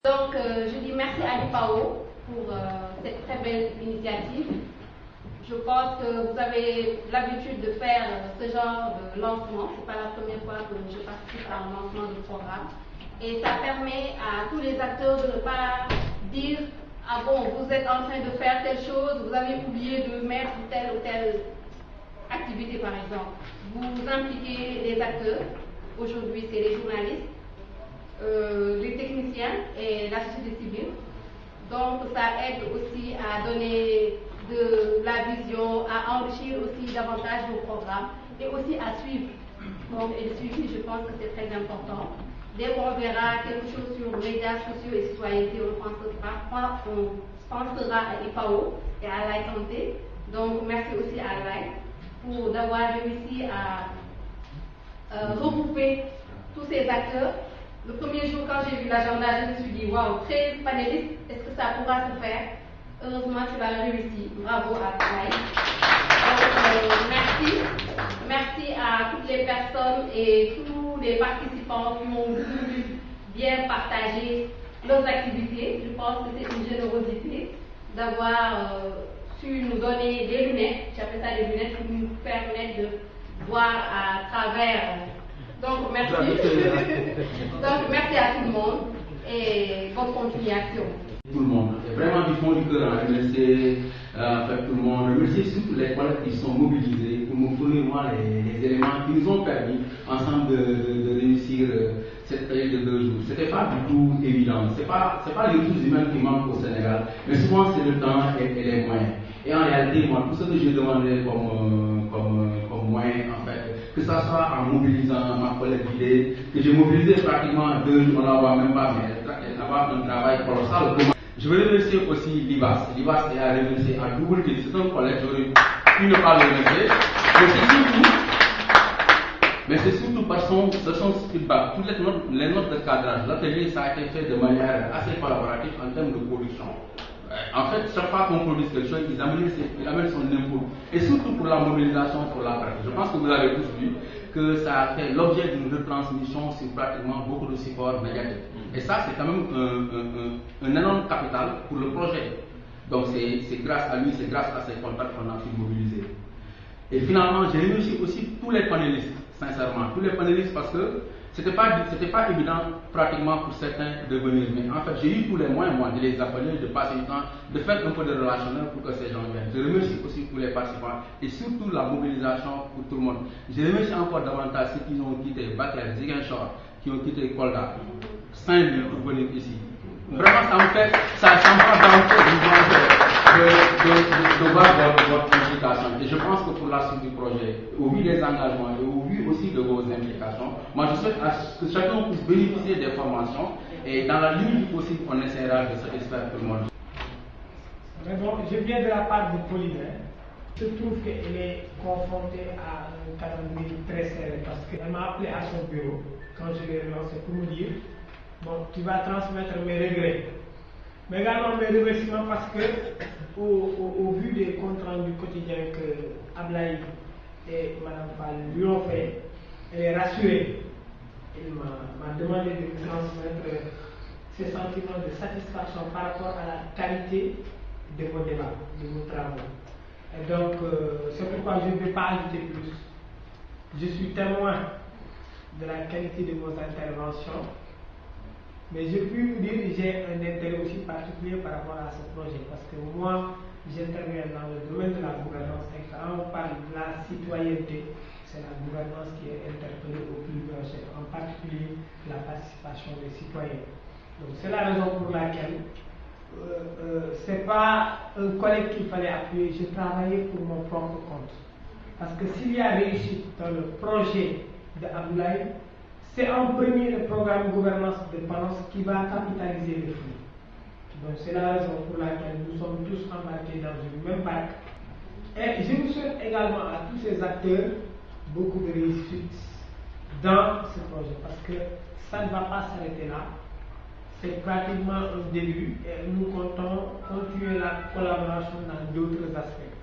Donc, je dis merci à l'IPAO pour cette très belle initiative. Je pense que vous avez l'habitude de faire ce genre de lancement. Ce n'est pas la première fois que je participe à un lancement de programme. Et ça permet à tous les acteurs de ne pas dire « Ah bon, vous êtes en train de faire telle chose, vous avez oublié de mettre telle ou telle activité par exemple ». Vous impliquez les acteurs. Aujourd'hui, c'est les journalistes, les techniciens et la société civile. Donc, ça aide aussi à donner de la vision, à enrichir aussi davantage nos programmes et aussi à suivre. Donc, et le suivi, je pense que c'est très important. Dès qu'on verra quelque chose sur les médias sociaux et citoyenneté, on pensera à IPAO et à la santé. Donc, merci aussi à l'AI pour d'avoir réussi à regrouper tous ces acteurs. Le premier jour, quand j'ai vu l'agenda, je me suis dit, waouh, 13 panélistes, est-ce que ça pourra se faire? Heureusement, tu l'as réussi. Bravo à toi. Donc, merci. Merci à toutes les personnes et tous les participants qui ont voulu bien partager leurs activités. Je pense que c'est une générosité d'avoir su nous donner des lunettes, j'appelle ça des lunettes, pour nous permettre de voir à travers. Donc, merci. Donc, merci à tout le monde et bonne continuation. Tout le monde. Et vraiment du fond du cœur, à remercier tout le monde, remercier surtout les collègues qui sont mobilisés pour nous fournir les éléments qui nous ont permis ensemble de réussir cette période de 2 jours. C'était pas du tout évident. C'est pas les ressources humaines qui manquent au Sénégal, mais souvent c'est le temps et les moyens. Et en réalité, moi, tout ce que j'ai demandé comme moyen, en fait, que ça soit en mobilisant ma collègue d'idées, que j'ai mobilisé pratiquement 2 jours, on la voit même pas, mais elle a un travail colossal. Je veux remercier aussi Libas. Libas est à remercier à double titre. C'est un collègue, j'aurais pu ne pas le remercier. Mais c'est surtout par son feedback. Toutes les notes de cadrage, l'atelier, ça a été fait de manière assez collaborative en termes de production. En fait, chaque fois qu'on produit quelque chose, il amène son input. Et surtout pour la mobilisation pour la pratique. Je pense que vous avez tous vu que ça a fait l'objet d'une retransmission sur pratiquement beaucoup de supports médiatiques. Et ça, c'est quand même un énorme capital pour le projet. Donc c'est grâce à lui, c'est grâce à ses contacts qu'on a pu mobiliser. Et finalement, j'ai remercié aussi tous les panélistes, sincèrement, tous les panélistes parce que c'était pas évident pratiquement pour certains de venir. Mais en fait, j'ai eu tous les moyens, moi, de les appeler, de passer du temps, de faire un peu de relationnel pour que ces gens viennent. Je remercie aussi tous les participants et surtout la mobilisation pour tout le monde. Je remercie encore davantage ceux qui ont quitté Bakel, Ziguinchor, qui ont quitté Kolda, Saint-Louis pour venir ici. Vraiment, ça me prend dans de voir votre implication. Et je pense que pour la suite du projet, au vu des engagements et au vu aussi de vos implications, moi je souhaite que chacun puisse bénéficier des formations et dans la limite du possible, on essaiera de satisfaire tout le monde. Mais bon, je viens de la part de Pauline. Je trouve qu'elle est confrontée à un calendrier très serré parce qu'elle m'a appelé à son bureau quand je l'ai relancé pour me dire bon, tu vas transmettre mes regrets. Mais également mes remerciements parce que, au vu des comptes rendus quotidiens que Ablaï et Mme Fall lui ont fait, elle est rassurée. Elle m'a demandé de lui transmettre ses sentiments de satisfaction par rapport à la qualité de vos débats, de vos travaux. Et donc, c'est pourquoi je ne vais pas ajouter plus. Je suis témoin de la qualité de vos interventions. Mais je puis vous dire que j'ai un intérêt aussi particulier par rapport à ce projet parce que moi, j'interviens dans le domaine de la gouvernance et quand on parle de la citoyenneté, c'est la gouvernance qui est interpellée au plus grand chef, en particulier la participation des citoyens. Donc c'est la raison pour laquelle ce n'est pas un collègue qu'il fallait appuyer, je travaillais pour mon propre compte. Parce que s'il y a réussite dans le projet de Abdoulaye, c'est en premier le programme gouvernance de Panos qui va capitaliser les flux. Donc c'est la raison pour laquelle nous sommes tous embarqués dans une même barque. Et je vous souhaite également à tous ces acteurs beaucoup de réussite dans ce projet parce que ça ne va pas s'arrêter là. C'est pratiquement un début et nous comptons continuer la collaboration dans d'autres aspects.